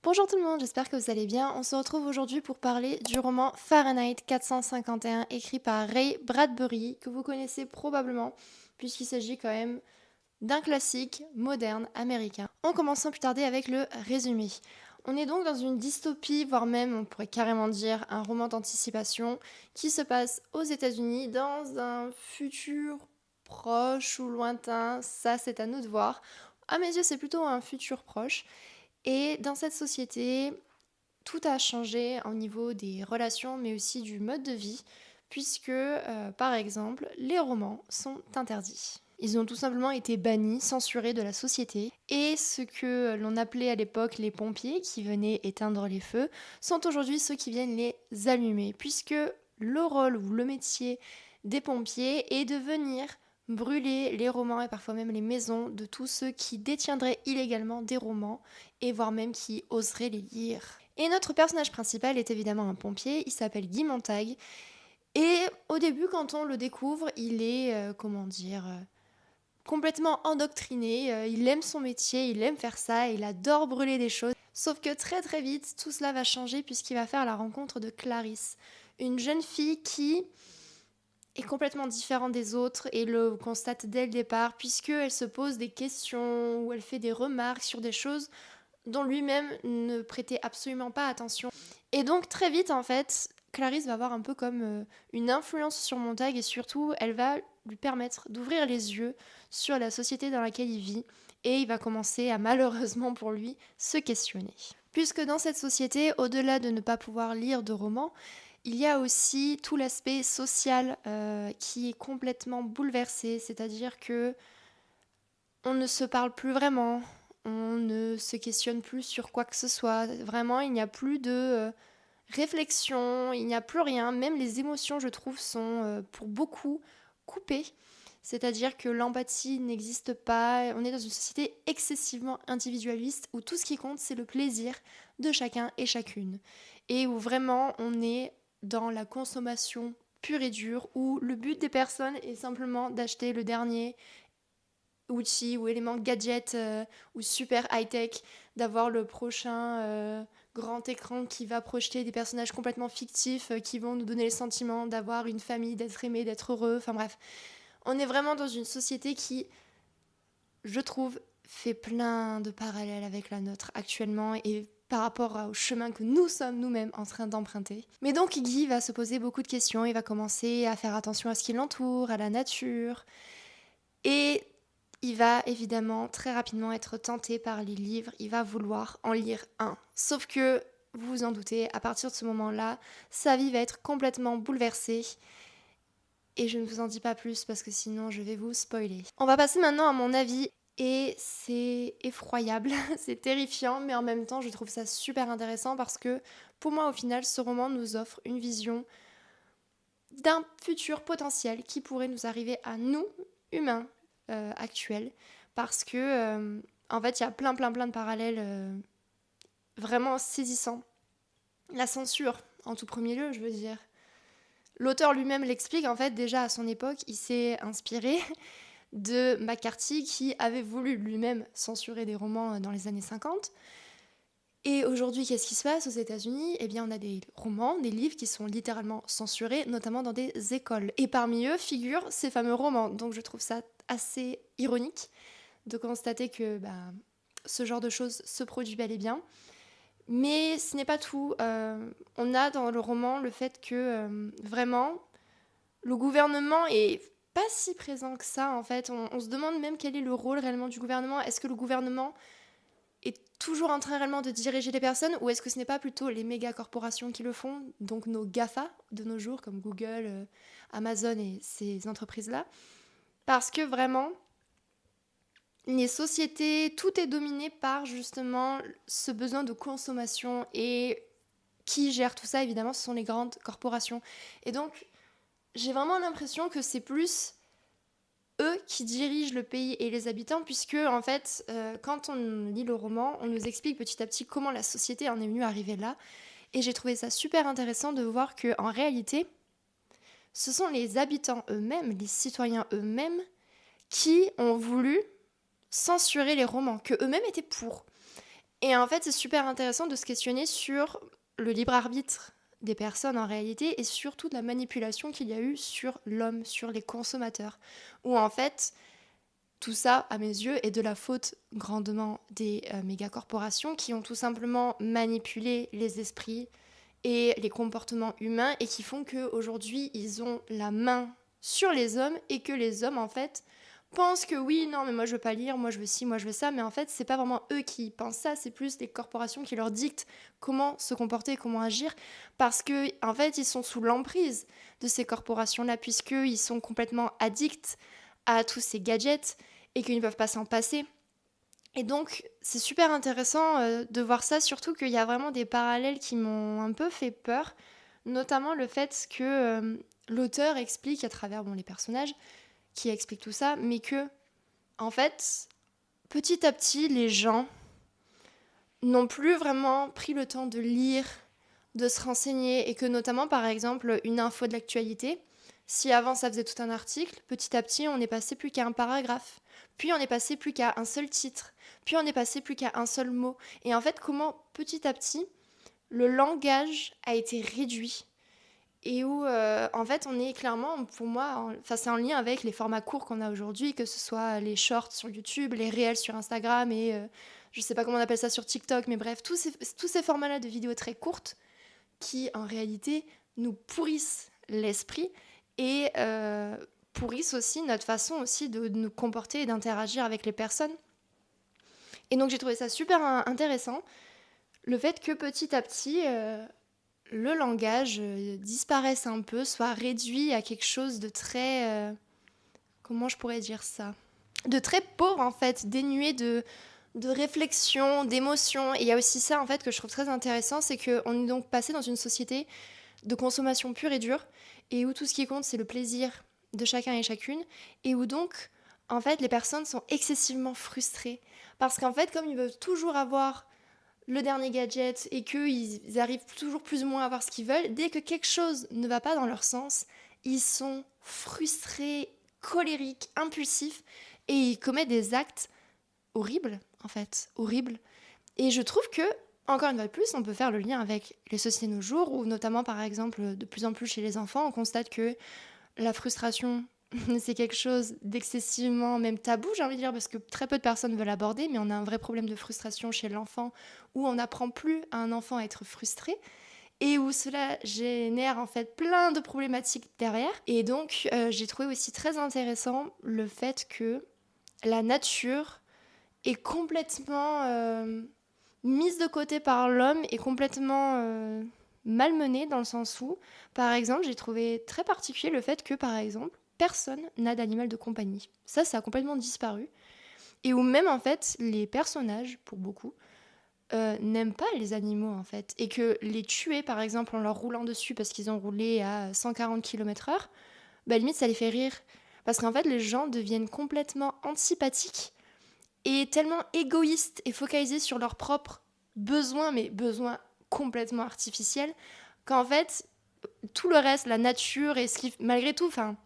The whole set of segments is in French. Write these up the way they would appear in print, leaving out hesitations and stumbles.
Bonjour tout le monde, j'espère que vous allez bien. On se retrouve aujourd'hui pour parler du roman Fahrenheit 451 écrit par Ray Bradbury, que vous connaissez probablement, puisqu'il s'agit quand même d'un classique moderne américain. En commençant plus tarder avec le résumé. On est donc dans une dystopie, voire même on pourrait carrément dire un roman d'anticipation qui se passe aux États-Unis dans un futur proche ou lointain, ça c'est à nous de voir. À mes yeux, c'est plutôt un futur proche. Et dans cette société, tout a changé au niveau des relations, mais aussi du mode de vie, puisque, par exemple, les romans sont interdits. Ils ont tout simplement été bannis, censurés de la société, et ce que l'on appelait à l'époque les pompiers, qui venaient éteindre les feux, sont aujourd'hui ceux qui viennent les allumer, puisque le rôle ou le métier des pompiers est de venir brûler les romans et parfois même les maisons de tous ceux qui détiendraient illégalement des romans et voire même qui oseraient les lire. Et notre personnage principal est évidemment un pompier, il s'appelle Guy Montag. Et au début, quand on le découvre, il est, complètement endoctriné. Il aime son métier, il aime faire ça, il adore brûler des choses. Sauf que très très vite, tout cela va changer puisqu'il va faire la rencontre de Clarisse, une jeune fille qui est complètement différente des autres et le constate dès le départ puisqu'elle se pose des questions ou elle fait des remarques sur des choses dont lui-même ne prêtait absolument pas attention. Et donc très vite en fait, Clarisse va avoir un peu comme une influence sur Montag et surtout elle va lui permettre d'ouvrir les yeux sur la société dans laquelle il vit et il va commencer à malheureusement pour lui se questionner. Puisque dans cette société, au-delà de ne pas pouvoir lire de romans, il y a aussi tout l'aspect social qui est complètement bouleversé, c'est-à-dire que on ne se parle plus vraiment, on ne se questionne plus sur quoi que ce soit. Vraiment, il n'y a plus de réflexion, il n'y a plus rien. Même les émotions, je trouve, sont pour beaucoup coupées. C'est-à-dire que l'empathie n'existe pas. On est dans une société excessivement individualiste où tout ce qui compte, c'est le plaisir de chacun et chacune. Et où vraiment, on est dans la consommation pure et dure, où le but des personnes est simplement d'acheter le dernier outils ou éléments gadgets ou super high-tech, d'avoir le prochain grand écran qui va projeter des personnages complètement fictifs qui vont nous donner le sentiment d'avoir une famille, d'être aimé, d'être heureux, enfin bref. On est vraiment dans une société qui, je trouve, fait plein de parallèles avec la nôtre actuellement et par rapport au chemin que nous sommes nous-mêmes en train d'emprunter. Mais donc Guy va se poser beaucoup de questions, il va commencer à faire attention à ce qui l'entoure, à la nature, et il va évidemment très rapidement être tenté par les livres, il va vouloir en lire un. Sauf que, vous vous en doutez, à partir de ce moment-là, sa vie va être complètement bouleversée. Et je ne vous en dis pas plus parce que sinon je vais vous spoiler. On va passer maintenant à mon avis. Et c'est effroyable, c'est terrifiant, mais en même temps je trouve ça super intéressant parce que pour moi au final ce roman nous offre une vision d'un futur potentiel qui pourrait nous arriver à nous, humains, actuels, parce que en fait il y a plein de parallèles vraiment saisissants. La censure, en tout premier lieu, je veux dire. L'auteur lui-même l'explique, en fait, déjà à son époque, il s'est inspiré de McCarthy qui avait voulu lui-même censurer des romans dans les années 50. Et aujourd'hui, qu'est-ce qui se passe aux États-Unis? Eh bien, on a des romans, des livres qui sont littéralement censurés, notamment dans des écoles. Et parmi eux figurent ces fameux romans. Donc je trouve ça assez ironique de constater que ce genre de choses se produit bel et bien. Mais ce n'est pas tout. On a dans le roman le fait que vraiment, le gouvernement est pas si présent que ça en fait. On se demande même quel est le rôle réellement du gouvernement. Est-ce que le gouvernement est toujours en train réellement de diriger les personnes ou est-ce que ce n'est pas plutôt les méga corporations qui le font, donc nos GAFA de nos jours comme Google, Amazon et ces entreprises-là? Parce que vraiment, les sociétés, tout est dominé par justement ce besoin de consommation et qui gère tout ça évidemment ce sont les grandes corporations. Et donc j'ai vraiment l'impression que c'est plus eux qui dirigent le pays et les habitants, puisque en fait, quand on lit le roman, on nous explique petit à petit comment la société en est venue arriver là. Et j'ai trouvé ça super intéressant de voir que en réalité, ce sont les habitants eux-mêmes, les citoyens eux-mêmes, qui ont voulu censurer les romans, que eux-mêmes étaient pour. Et en fait, c'est super intéressant de se questionner sur le libre arbitre des personnes en réalité et surtout de la manipulation qu'il y a eu sur l'homme, sur les consommateurs. Où en fait, tout ça, à mes yeux, est de la faute grandement des mégacorporations qui ont tout simplement manipulé les esprits et les comportements humains et qui font qu'aujourd'hui, ils ont la main sur les hommes et que les hommes, en fait, pensent que oui, non, mais moi je veux pas lire, moi je veux ci, moi je veux ça, mais en fait, c'est pas vraiment eux qui pensent ça, c'est plus les corporations qui leur dictent comment se comporter, comment agir, parce que, en fait, ils sont sous l'emprise de ces corporations-là, puisqu'ils sont complètement addicts à tous ces gadgets et qu'ils ne peuvent pas s'en passer. Et donc, c'est super intéressant de voir ça, surtout qu'il y a vraiment des parallèles qui m'ont un peu fait peur, notamment le fait que l'auteur explique à travers les personnages qui expliquent tout ça, mais que, en fait, petit à petit, les gens n'ont plus vraiment pris le temps de lire, de se renseigner, et que notamment, par exemple, une info de l'actualité, si avant ça faisait tout un article, petit à petit, on est passé plus qu'à un paragraphe, puis on est passé plus qu'à un seul titre, puis on est passé plus qu'à un seul mot. Et en fait, comment petit à petit, le langage a été réduit et où en fait on est clairement pour moi enfin c'est en lien avec les formats courts qu'on a aujourd'hui, que ce soit les shorts sur YouTube, les réels sur Instagram et je sais pas comment on appelle ça sur TikTok, mais bref tous ces formats là de vidéos très courtes qui en réalité nous pourrissent l'esprit et pourrissent aussi notre façon aussi de nous comporter et d'interagir avec les personnes. Et donc j'ai trouvé ça super intéressant, le fait que petit à petit le langage disparaisse un peu, soit réduit à quelque chose de très... comment je pourrais dire ça? De très pauvre en fait, dénué de réflexion, d'émotion. Et il y a aussi ça en fait que je trouve très intéressant, c'est qu'on est donc passé dans une société de consommation pure et dure, et où tout ce qui compte c'est le plaisir de chacun et chacune, et où donc en fait les personnes sont excessivement frustrées. Parce qu'en fait comme ils veulent toujours avoir le dernier gadget et qu'ils arrivent toujours plus ou moins à avoir ce qu'ils veulent, dès que quelque chose ne va pas dans leur sens, ils sont frustrés, colériques, impulsifs et ils commettent des actes horribles, en fait, horribles. Et je trouve que, encore une fois de plus, on peut faire le lien avec les sociétés de nos jours, où notamment par exemple, de plus en plus chez les enfants, on constate que la frustration, c'est quelque chose d'excessivement même tabou, j'ai envie de dire, parce que très peu de personnes veulent l'aborder, mais on a un vrai problème de frustration chez l'enfant, où on n'apprend plus à un enfant à être frustré, et où cela génère en fait plein de problématiques derrière. Et donc, j'ai trouvé aussi très intéressant le fait que la nature est complètement mise de côté par l'homme et complètement malmenée dans le sens où, par exemple, j'ai trouvé très particulier le fait que, par exemple, personne n'a d'animal de compagnie. Ça a complètement disparu. Et où même, en fait, les personnages, pour beaucoup, n'aiment pas les animaux, en fait. Et que les tuer, par exemple, en leur roulant dessus parce qu'ils ont roulé à 140 km/h, bah, limite, ça les fait rire. Parce qu'en fait, les gens deviennent complètement antipathiques et tellement égoïstes et focalisés sur leurs propres besoins, mais besoins complètement artificiels, qu'en fait, tout le reste, la nature et ce qui, malgré tout, enfin,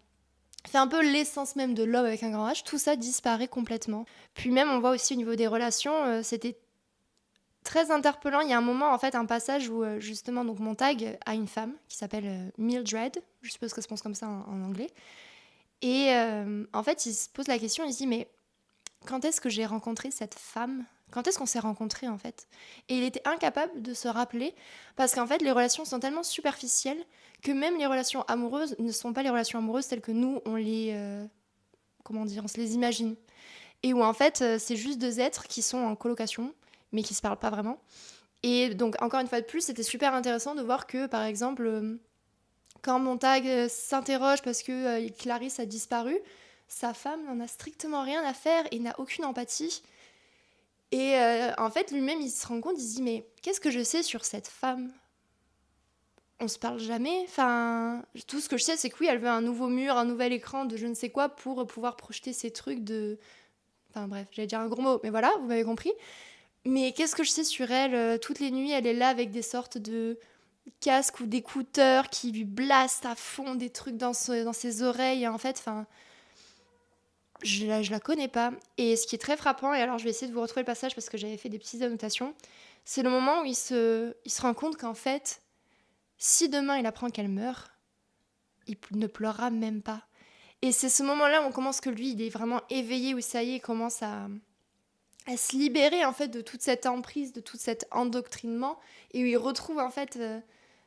fait un peu l'essence même de l'homme avec un grand H, tout ça disparaît complètement. Puis même, on voit aussi au niveau des relations, c'était très interpellant. Il y a un moment, en fait, un passage où justement, donc Montag a une femme qui s'appelle Mildred, je suppose que ça se prononce comme ça en anglais, et en fait, il se pose la question, il se dit, mais quand est-ce que j'ai rencontré cette femme? Quand est-ce qu'on s'est rencontrés en fait? Et il était incapable de se rappeler parce qu'en fait les relations sont tellement superficielles que même les relations amoureuses ne sont pas les relations amoureuses telles que nous on les comment dire, on se les imagine. Et où en fait c'est juste deux êtres qui sont en colocation mais qui se parlent pas vraiment. Et donc encore une fois de plus, c'était super intéressant de voir que par exemple quand Montag s'interroge parce que Clarisse a disparu, sa femme n'en a strictement rien à faire et n'a aucune empathie. Et en fait, lui-même, il se rend compte, il se dit, mais qu'est-ce que je sais sur cette femme? On se parle jamais. Enfin, tout ce que je sais, c'est que oui, elle veut un nouveau mur, un nouvel écran de je ne sais quoi pour pouvoir projeter ses trucs de... Enfin bref, j'allais dire un gros mot, mais voilà, vous m'avez compris. Mais qu'est-ce que je sais sur elle? Toutes les nuits, elle est là avec des sortes de casques ou d'écouteurs qui lui blastent à fond des trucs dans ses oreilles. Et en fait, enfin, je la connais pas. Et ce qui est très frappant, et alors je vais essayer de vous retrouver le passage parce que j'avais fait des petites annotations, c'est le moment où il se rend compte qu'en fait, si demain il apprend qu'elle meurt, ne pleurera même pas. Et c'est ce moment-là où on commence que lui, il est vraiment éveillé, où ça y est, il commence à se libérer en fait de toute cette emprise, de tout cet endoctrinement, et où il retrouve en fait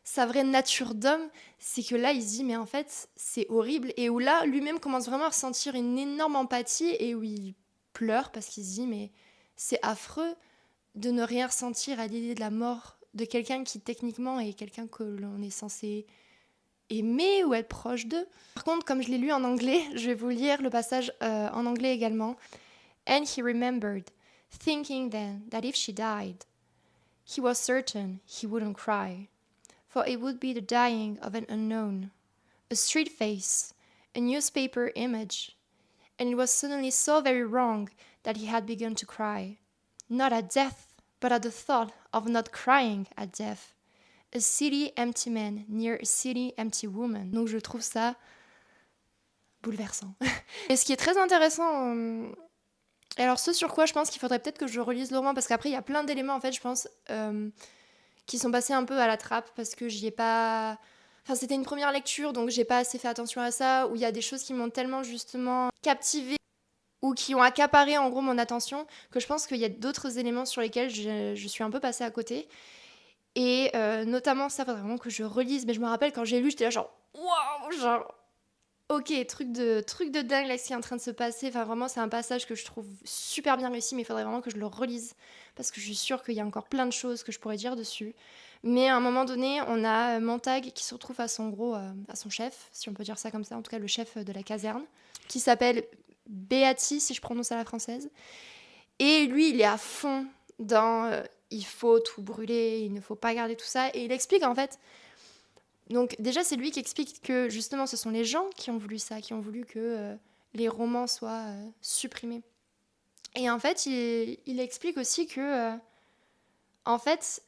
sa vraie nature d'homme. C'est que là, il se dit, mais en fait, c'est horrible. Et où là, lui-même commence vraiment à ressentir une énorme empathie, et où il pleure parce qu'il se dit, mais c'est affreux de ne rien ressentir à l'idée de la mort de quelqu'un qui techniquement est quelqu'un que l'on est censé aimer ou être proche d'eux. Par contre, comme je l'ai lu en anglais, je vais vous lire le passage en anglais également. And he remembered, thinking then that if she died, he was certain he wouldn't cry, for it would be the dying of an unknown, a street face, a newspaper image, and it was suddenly so very wrong that he had begun to cry, not at death, but at the thought of not crying at death. A city empty man near a city empty woman. Donc je trouve ça bouleversant. Et ce qui est très intéressant, et alors ce sur quoi je pense qu'il faudrait peut-être que je relise le roman, parce qu'après il y a plein d'éléments en fait, je pense, qui sont passés un peu à la trappe, parce que j'y ai pas... Enfin c'était une première lecture, donc j'ai pas assez fait attention à ça, où il y a des choses qui m'ont tellement justement captivée, ou qui ont accaparé en gros mon attention, que je pense qu'il y a d'autres éléments sur lesquels je suis un peu passée à côté. Et notamment ça, faudrait vraiment que je relise, mais je me rappelle quand j'ai lu, j'étais là genre, waouh, genre... Ok, truc de dingue là, ce qui est en train de se passer. Enfin, vraiment, c'est un passage que je trouve super bien réussi, mais il faudrait vraiment que je le relise parce que je suis sûre qu'il y a encore plein de choses que je pourrais dire dessus. Mais à un moment donné, on a Montag qui se retrouve à son à son chef, si on peut dire ça comme ça, en tout cas le chef de la caserne, qui s'appelle Beati, si je prononce à la française. Et lui, il est à fond dans il faut tout brûler, il ne faut pas garder tout ça. Et il explique en fait. Donc déjà, c'est lui qui explique que justement, ce sont les gens qui ont voulu ça, qui ont voulu que les romans soient supprimés. Et en fait, il explique aussi que, en fait,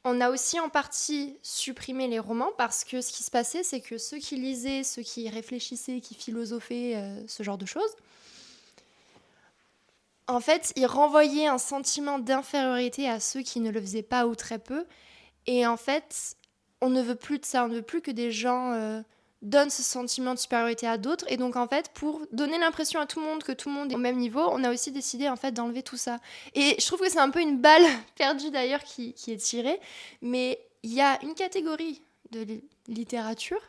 on a aussi en partie supprimé les romans parce que ce qui se passait, c'est que ceux qui lisaient, ceux qui réfléchissaient, qui philosophaient, ce genre de choses, en fait, ils renvoyaient un sentiment d'infériorité à ceux qui ne le faisaient pas ou très peu. Et en fait, on ne veut plus de ça, on ne veut plus que des gens donnent ce sentiment de supériorité à d'autres. Et donc, en fait, pour donner l'impression à tout le monde que tout le monde est au même niveau, on a aussi décidé, en fait, d'enlever tout ça. Et je trouve que c'est un peu une balle perdue, d'ailleurs, qui est tirée. Mais il y a une catégorie de littérature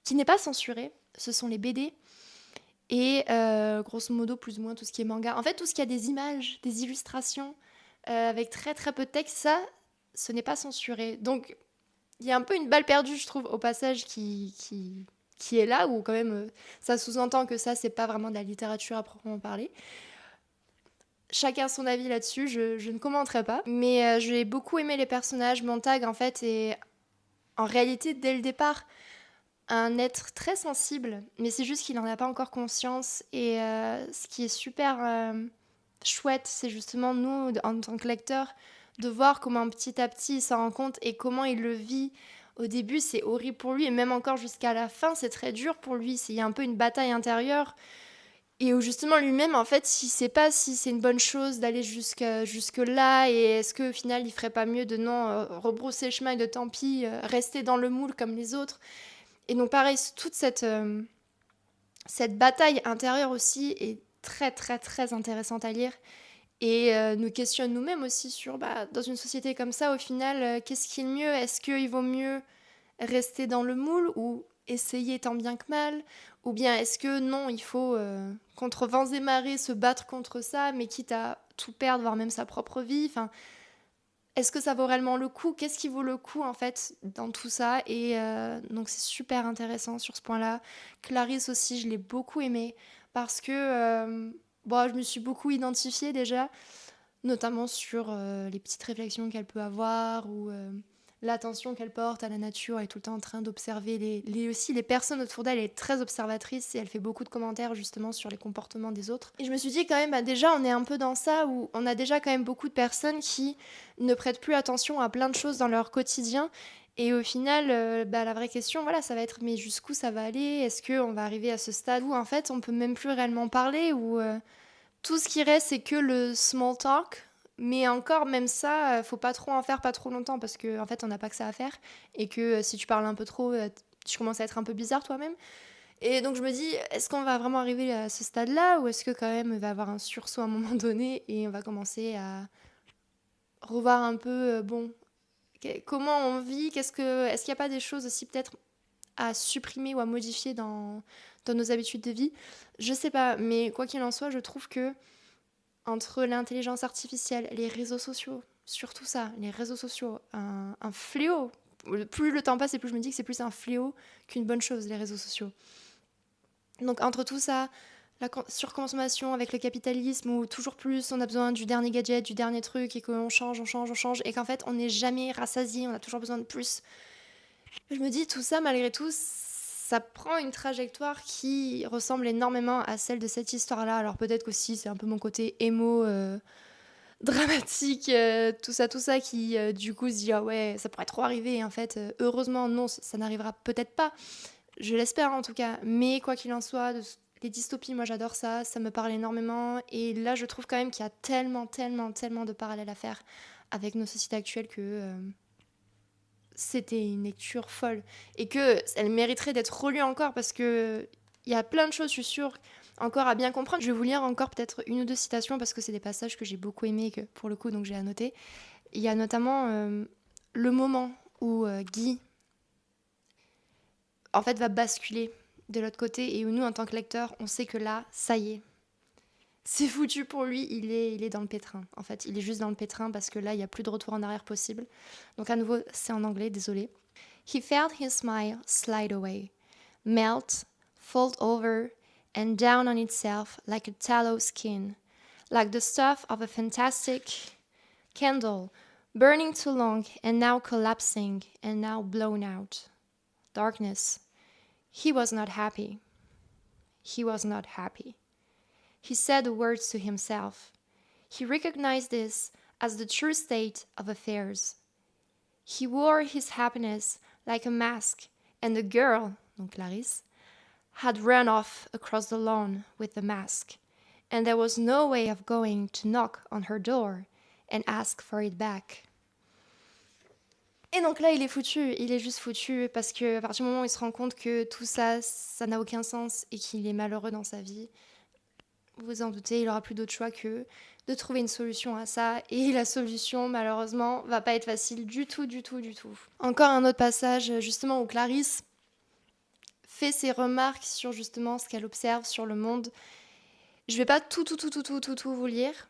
qui n'est pas censurée. Ce sont les BD. Et grosso modo, plus ou moins, tout ce qui est manga. En fait, tout ce qui a des images, des illustrations, avec très très peu de texte, ça, ce n'est pas censuré. Donc, il y a un peu une balle perdue, je trouve, au passage qui est là, où quand même ça sous-entend que ça, c'est pas vraiment de la littérature à proprement parler. Chacun son avis là-dessus, je ne commenterai pas. Mais j'ai beaucoup aimé les personnages. Montag, en fait, est en réalité, dès le départ, un être très sensible, mais c'est juste qu'il n'en a pas encore conscience. Et ce qui est super chouette, c'est justement nous, en tant que lecteurs, de voir comment petit à petit il s'en rend compte et comment il le vit. Au début, c'est horrible pour lui, et même encore jusqu'à la fin, c'est très dur pour lui. Il y a un peu une bataille intérieure, et où justement lui-même, en fait, il ne sait pas si c'est une bonne chose d'aller jusque là, et est-ce qu'au final, il ferait pas mieux de non rebrousser le chemin et de tant pis, rester dans le moule comme les autres. Et donc pareil, toute cette bataille intérieure aussi est très très très intéressante à lire et nous questionne nous-mêmes aussi sur, dans une société comme ça, au final, qu'est-ce qui est le mieux? Est-ce qu'il vaut mieux rester dans le moule ou essayer tant bien que mal? Ou bien est-ce que non, il faut, contre vents et marées, se battre contre ça, mais quitte à tout perdre, voire même sa propre vie? Enfin, est-ce que ça vaut réellement le coup? Qu'est-ce qui vaut le coup en fait dans tout ça? Et donc c'est super intéressant sur ce point-là. Clarisse aussi, je l'ai beaucoup aimée parce que bon, je me suis beaucoup identifiée déjà, notamment sur les petites réflexions qu'elle peut avoir ou l'attention qu'elle porte à la nature, elle est tout le temps en train d'observer aussi les personnes autour d'elle, elle est très observatrice et elle fait beaucoup de commentaires justement sur les comportements des autres. Et je me suis dit quand même, bah, déjà on est un peu dans ça où on a déjà quand même beaucoup de personnes qui ne prêtent plus attention à plein de choses dans leur quotidien. Et au final, bah, la vraie question, voilà, ça va être mais jusqu'où ça va aller? Est-ce qu'on va arriver à ce stade où en fait on peut même plus réellement parler, où tout ce qui reste c'est que le small talk? Mais encore, même ça, faut pas trop en faire pas trop longtemps parce que en fait, on n'a pas que ça à faire et que si tu parles un peu trop, tu commences à être un peu bizarre toi-même. Et donc je me dis, est-ce qu'on va vraiment arriver à ce stade-là ou est-ce que quand même il va y avoir un sursaut à un moment donné et on va commencer à revoir un peu, bon, comment on vit, est-ce qu'il n'y a pas des choses aussi peut-être à supprimer ou à modifier dans nos habitudes de vie? Je sais pas, mais quoi qu'il en soit, je trouve que entre l'intelligence artificielle, les réseaux sociaux, surtout ça, les réseaux sociaux, un fléau. Plus le temps passe et plus je me dis que c'est plus un fléau qu'une bonne chose, les réseaux sociaux. Donc entre tout ça, la surconsommation avec le capitalisme où toujours plus on a besoin du dernier gadget, du dernier truc et qu'on change, on change, on change et qu'en fait on n'est jamais rassasié, on a toujours besoin de plus. Je me dis tout ça malgré tout, ça prend une trajectoire qui ressemble énormément à celle de cette histoire-là. Alors peut-être qu'aussi c'est un peu mon côté émo dramatique, tout ça qui du coup se dit ah ouais ça pourrait trop arriver et en fait heureusement non ça n'arrivera peut-être pas, je l'espère en tout cas, mais quoi qu'il en soit les dystopies moi j'adore ça me parle énormément et là je trouve quand même qu'il y a tellement de parallèles à faire avec nos sociétés actuelles que c'était une lecture folle et que elle mériterait d'être relue encore parce que il y a plein de choses, je suis sûre, encore à bien comprendre. Je vais vous lire encore peut-être une ou deux citations parce que c'est des passages que j'ai beaucoup aimés et que pour le coup donc j'ai annoté. Il y a notamment le moment où Guy en fait va basculer de l'autre côté et où nous en tant que lecteurs on sait que là ça y est, c'est foutu pour lui, il est dans le pétrin. En fait, il est juste dans le pétrin parce que là, il n'y a plus de retour en arrière possible. Donc à nouveau, c'est en anglais, désolé. He felt his smile slide away, melt, fold over, and down on itself like a tallow skin, like the stuff of a fantastic candle, burning too long and now collapsing and now blown out. Darkness. He was not happy. He was not happy. He said the words to himself. He recognized this as the true state of affairs. He wore his happiness like a mask, and the girl, donc Clarisse, had run off across the lawn with the mask, and there was no way of going to knock on her door and ask for it back. Et donc là, il est foutu, il est juste foutu parce que à partir du moment où il se rend compte que tout ça, ça n'a aucun sens et qu'il est malheureux dans sa vie, vous en doutez, il aura plus d'autre choix que de trouver une solution à ça. Et la solution, malheureusement, va pas être facile du tout. Encore un autre passage, justement, où Clarisse fait ses remarques sur justement ce qu'elle observe sur le monde. Je vais pas tout vous lire,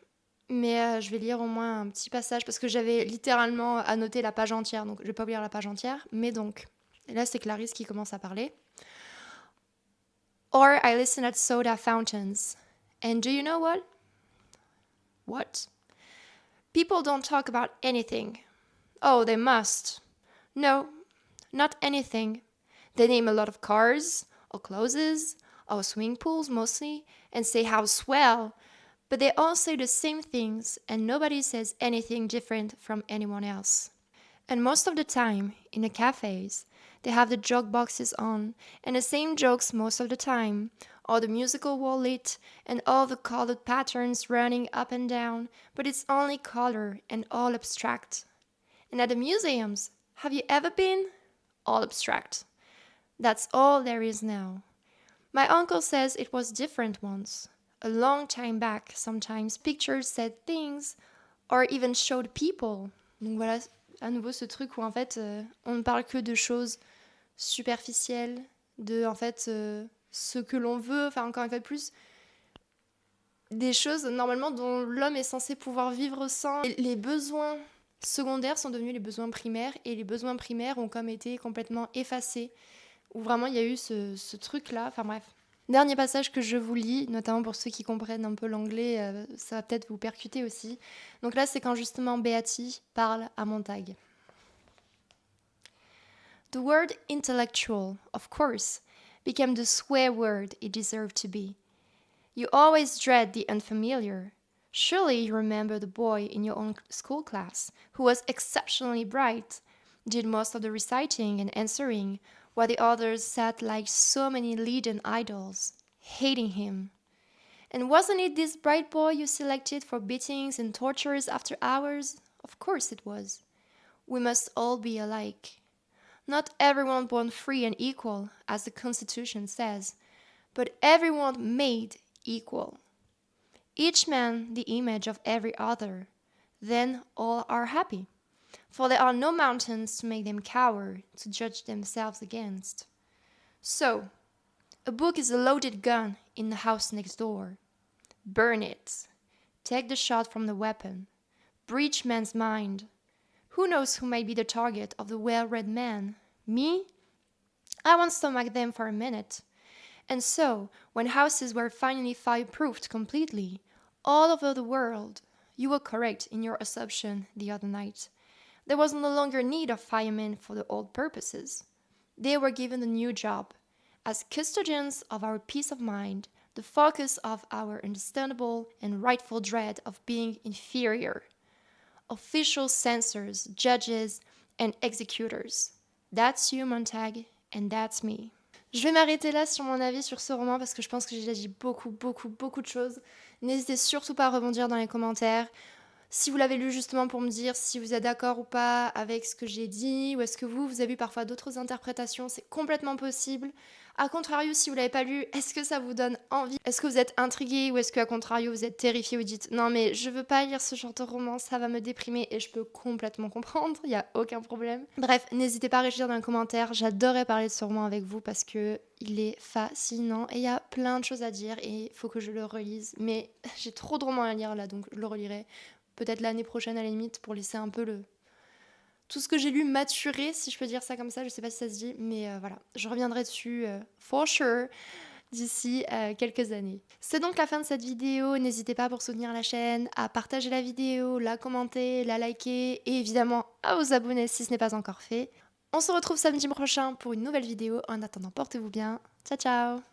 mais je vais lire au moins un petit passage parce que j'avais littéralement annoté la page entière, donc je vais pas vous lire la page entière, mais donc, et là c'est Clarisse qui commence à parler. Or I listen at soda fountains. And do you know what? What? People don't talk about anything. Oh, they must. No, not anything. They name a lot of cars, or clothes, or swimming pools mostly, and say how swell. But they all say the same things, and nobody says anything different from anyone else. And most of the time, in the cafes, they have the joke boxes on, and the same jokes most of the time, or the musical wall lit, and all the colored patterns running up and down, but it's only color and all abstract. And at the museums, have you ever been? All abstract. That's all there is now. My uncle says it was different once. A long time back, sometimes pictures said things, or even showed people. Donc voilà, à nouveau ce truc où en fait on ne parle que de choses superficielles, de en fait ce que l'on veut, enfin encore une fois de plus, des choses normalement dont l'homme est censé pouvoir vivre sans. Et les besoins secondaires sont devenus les besoins primaires et les besoins primaires ont comme été complètement effacés, où vraiment il y a eu ce truc-là, enfin bref. Dernier passage que je vous lis, notamment pour ceux qui comprennent un peu l'anglais, ça va peut-être vous percuter aussi. Donc là, c'est quand justement Beatty parle à Montag. The word intellectual, of course, became the swear word it deserved to be. You always dread the unfamiliar. Surely you remember the boy in your own school class who was exceptionally bright, did most of the reciting and answering, while the others sat like so many leaden idols, hating him. And wasn't it this bright boy you selected for beatings and tortures after hours? Of course it was. We must all be alike. Not everyone born free and equal, as the Constitution says, but everyone made equal. Each man the image of every other. Then all are happy. For there are no mountains to make them cower, to judge themselves against. So, a book is a loaded gun in the house next door. Burn it. Take the shot from the weapon. Breach man's mind. Who knows who may be the target of the well-read man? Me? I won't stomach them for a minute. And so, when houses were finally fireproofed completely, all over the world, you were correct in your assumption the other night. There was no longer need of firemen for the old purposes. They were given a new job. As custodians of our peace of mind, the focus of our understandable and rightful dread of being inferior. Official censors, judges, and executors. That's you, Montag, and that's me. Je vais m'arrêter là sur mon avis sur ce roman parce que je pense que j'ai déjà dit beaucoup de choses. N'hésitez surtout pas à rebondir dans les commentaires. Si vous l'avez lu justement pour me dire si vous êtes d'accord ou pas avec ce que j'ai dit, ou est-ce que vous avez eu parfois d'autres interprétations, c'est complètement possible. A contrario, si vous l'avez pas lu, est-ce que ça vous donne envie? Est-ce que vous êtes intrigué ou est-ce que à contrario vous êtes terrifié ou dites non mais je veux pas lire ce genre de roman, ça va me déprimer et je peux complètement comprendre, il y a aucun problème. Bref, n'hésitez pas à réagir dans les commentaires, j'adorerais parler de ce roman avec vous parce que il est fascinant et il y a plein de choses à dire et il faut que je le relise, mais j'ai trop de romans à lire là donc je le relirai. Peut-être l'année prochaine à la limite pour laisser un peu tout ce que j'ai lu maturer, si je peux dire ça comme ça, je sais pas si ça se dit, mais voilà, je reviendrai dessus for sure d'ici quelques années. C'est donc la fin de cette vidéo, n'hésitez pas pour soutenir la chaîne, à partager la vidéo, la commenter, la liker et évidemment à vous abonner si ce n'est pas encore fait. On se retrouve samedi prochain pour une nouvelle vidéo, en attendant portez-vous bien, ciao ciao.